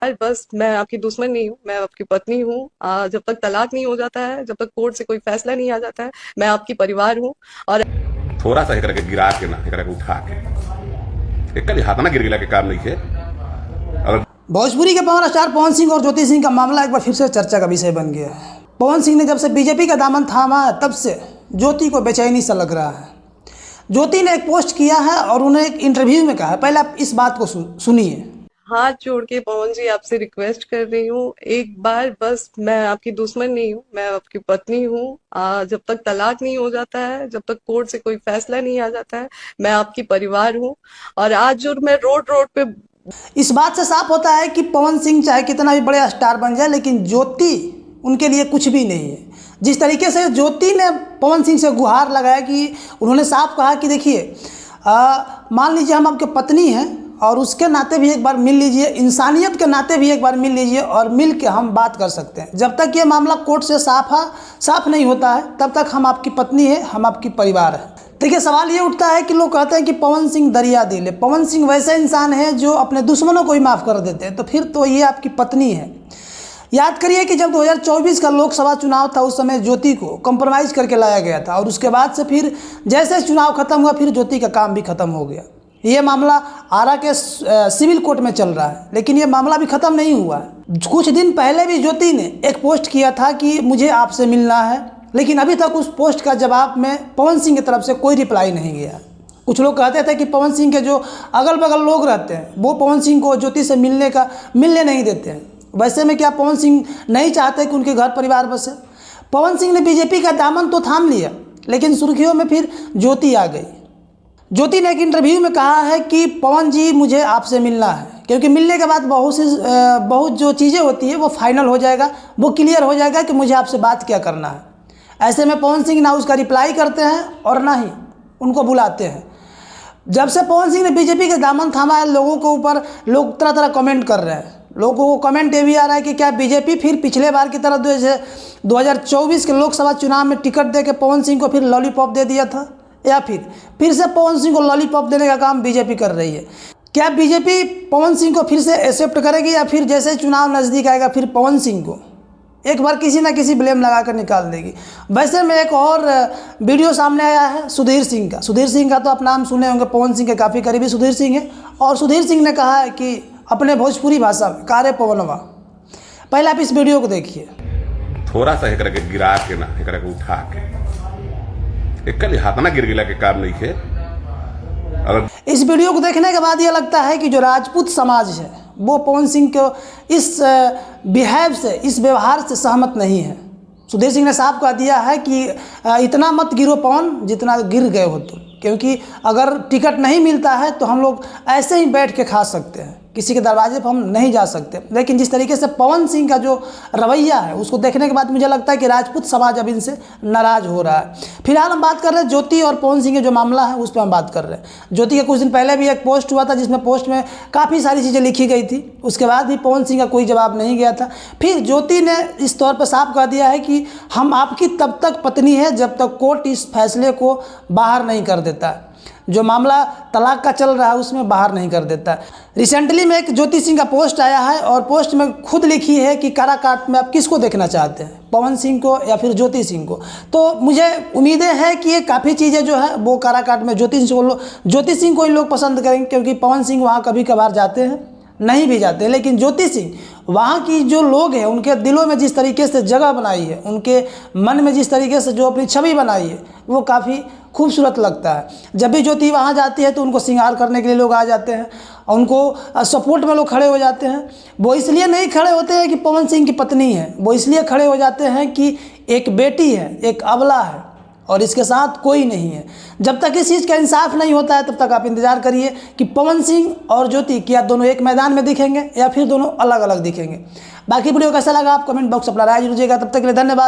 बस मैं आपकी दुश्मन नहीं हूँ, मैं आपकी पत्नी हूँ। जब तक तलाक नहीं हो जाता है, जब तक कोर्ट से कोई फैसला नहीं आ जाता है, मैं आपकी परिवार हूँ। और थोड़ा सा एकरा के गिरा के ना एकरा के उठा के एक हाथ ना गिर गिला के काम नहीं है। अगर भोजपुरी के पावर स्टार पवन सिंह और ज्योति सिंह का मामला एक बार फिर से चर्चा का विषय बन गया है। पवन सिंह ने जब से बीजेपी का दामन थामा है तब से ज्योति को बेचैनी सा लग रहा है। ज्योति ने एक पोस्ट किया है और उन्हें एक इंटरव्यू में कहा है, पहले आप इस बात को सुनिए। हाथ जोड़ के पवन जी आपसे रिक्वेस्ट कर रही हूँ, एक बार बस मैं आपकी दुश्मन नहीं हूँ, मैं आपकी पत्नी हूँ। जब तक तलाक नहीं हो जाता है, जब तक कोर्ट से कोई फैसला नहीं आ जाता है, मैं आपकी परिवार हूँ। और आज जो मैं रोड रोड पे इस बात से साफ होता है कि पवन सिंह चाहे कितना भी बड़े स्टार बन जाए, लेकिन ज्योति उनके लिए कुछ भी नहीं है। जिस तरीके से ज्योति ने पवन सिंह से गुहार लगाया कि उन्होंने साफ कहा कि देखिए, मान लीजिए हम आपके पत्नी हैं और उसके नाते भी एक बार मिल लीजिए, इंसानियत के नाते भी एक बार मिल लीजिए और मिल के हम बात कर सकते हैं। जब तक ये मामला कोर्ट से साफ नहीं होता है तब तक हम आपकी पत्नी है, हम आपकी परिवार है। देखिए, सवाल ये उठता है कि लोग कहते हैं कि पवन सिंह दरिया दिल है। पवन सिंह वैसे इंसान है जो अपने दुश्मनों को ही माफ़ कर देते हैं, तो फिर तो ये आपकी पत्नी है। याद करिए कि जब 2024 का लोकसभा चुनाव था उस समय ज्योति को कंप्रोमाइज़ करके लाया गया था और उसके बाद से फिर जैसे चुनाव खत्म हुआ फिर ज्योति का काम भी खत्म हो गया। ये मामला आरा के सिविल कोर्ट में चल रहा है, लेकिन ये मामला भी ख़त्म नहीं हुआ है। कुछ दिन पहले भी ज्योति ने एक पोस्ट किया था कि मुझे आपसे मिलना है, लेकिन अभी तक उस पोस्ट का जवाब में पवन सिंह की तरफ से कोई रिप्लाई नहीं गया। कुछ लोग कहते थे कि पवन सिंह के जो अगल बगल लोग रहते हैं वो पवन सिंह को ज्योति से मिलने नहीं देते हैं। वैसे में क्या पवन सिंह नहीं चाहते कि उनके घर परिवार बसे? पवन सिंह ने बीजेपी का दामन तो थाम लिया, लेकिन सुर्खियों में फिर ज्योति आ गई। ज्योति ने एक इंटरव्यू में कहा है कि पवन जी मुझे आपसे मिलना है, क्योंकि मिलने के बाद बहुत जो चीज़ें होती है वो फाइनल हो जाएगा, वो क्लियर हो जाएगा कि मुझे आपसे बात क्या करना है। ऐसे में पवन सिंह ना उसका रिप्लाई करते हैं और ना ही उनको बुलाते हैं। जब से पवन सिंह ने बीजेपी के दामन थामा है, लोगों के ऊपर लोग तरह तरह कमेंट कर रहे हैं। लोगों को कमेंट ये भी आ रहा है कि क्या बीजेपी फिर पिछले बार की तरह 2024 के लोकसभा चुनाव में टिकट दे के पवन सिंह को फिर लॉलीपॉप दे दिया था, या फिर से पवन सिंह को लॉलीपॉप देने का काम बीजेपी कर रही है। क्या बीजेपी पवन सिंह को फिर से एक्सेप्ट करेगी या फिर जैसे चुनाव नज़दीक आएगा फिर पवन सिंह को एक बार किसी ना किसी ब्लेम लगा कर निकाल देगी? वैसे में एक और वीडियो सामने आया है सुधीर सिंह का। सुधीर सिंह का तो आप नाम सुने होंगे, पवन सिंह के काफ़ी करीबी सुधीर सिंह है। और सुधीर सिंह ने कहा है कि अपने भोजपुरी भाषा में कारे पवनवा। पहले आप इस वीडियो को देखिए। थोड़ा सा एकरा के गिरा के ना एकरा के उठा के एक हाथ ना गिर गिला के काम नहीं है। अगर इस वीडियो को देखने के बाद ये लगता है कि जो राजपूत समाज है वो पवन सिंह को इस बिहेव से, इस व्यवहार से सहमत नहीं है। सुधीर सिंह ने साफ कह दिया है कि इतना मत गिरो पवन जितना गिर गए हो तुम, क्योंकि अगर टिकट नहीं मिलता है तो हम लोग ऐसे ही बैठ के खा सकते हैं, किसी के दरवाजे पर हम नहीं जा सकते। लेकिन जिस तरीके से पवन सिंह का जो रवैया है उसको देखने के बाद मुझे लगता है कि राजपूत समाज अब इनसे नाराज़ हो रहा है। फिलहाल हम बात कर रहे हैं ज्योति और पवन सिंह के जो मामला है उस पर हम बात कर रहे हैं। ज्योति के कुछ दिन पहले भी एक पोस्ट हुआ था जिसमें पोस्ट में काफ़ी सारी चीज़ें लिखी गई थी, उसके बाद भी पवन सिंह का कोई जवाब नहीं गया था। फिर ज्योति ने इस तौर पर साफ कह दिया है कि हम आपकी तब तक पत्नी है जब तक कोर्ट इस फैसले को बाहर नहीं कर देता है, जो मामला तलाक का चल रहा है उसमें बाहर नहीं कर देता। रिसेंटली में एक ज्योति सिंह का पोस्ट आया है और पोस्ट में खुद लिखी है कि काराकाट में आप किसको देखना चाहते हैं, पवन सिंह को या फिर ज्योति सिंह को। तो मुझे उम्मीदें हैं कि ये काफ़ी चीज़ें जो है वो काराकाट में ज्योति सिंह को ही लोग पसंद करेंगे, क्योंकि पवन सिंह वहाँ कभी कभार जाते हैं, नहीं भी जाते, लेकिन ज्योति सिंह वहाँ की जो लोग हैं उनके दिलों में जिस तरीके से जगह बनाई है, उनके मन में जिस तरीके से जो अपनी छवि बनाई है वो काफ़ी खूबसूरत लगता है। जब भी ज्योति वहाँ जाती है तो उनको श्रृंगार करने के लिए लोग आ जाते हैं और उनको सपोर्ट में लोग खड़े हो जाते हैं। वो इसलिए नहीं खड़े होते हैं कि पवन सिंह की पत्नी है, वो इसलिए खड़े हो जाते हैं कि एक बेटी है, एक अबला है और इसके साथ कोई नहीं है। जब तक इस चीज़ का इंसाफ नहीं होता है तब तक आप इंतज़ार करिए कि पवन सिंह और ज्योति क्या दोनों एक मैदान में दिखेंगे या फिर दोनों अलग अलग दिखेंगे। बाकी वीडियो कैसा लगा आप कमेंट बॉक्स अपना राय दीजिएगा। तब तक के लिए धन्यवाद।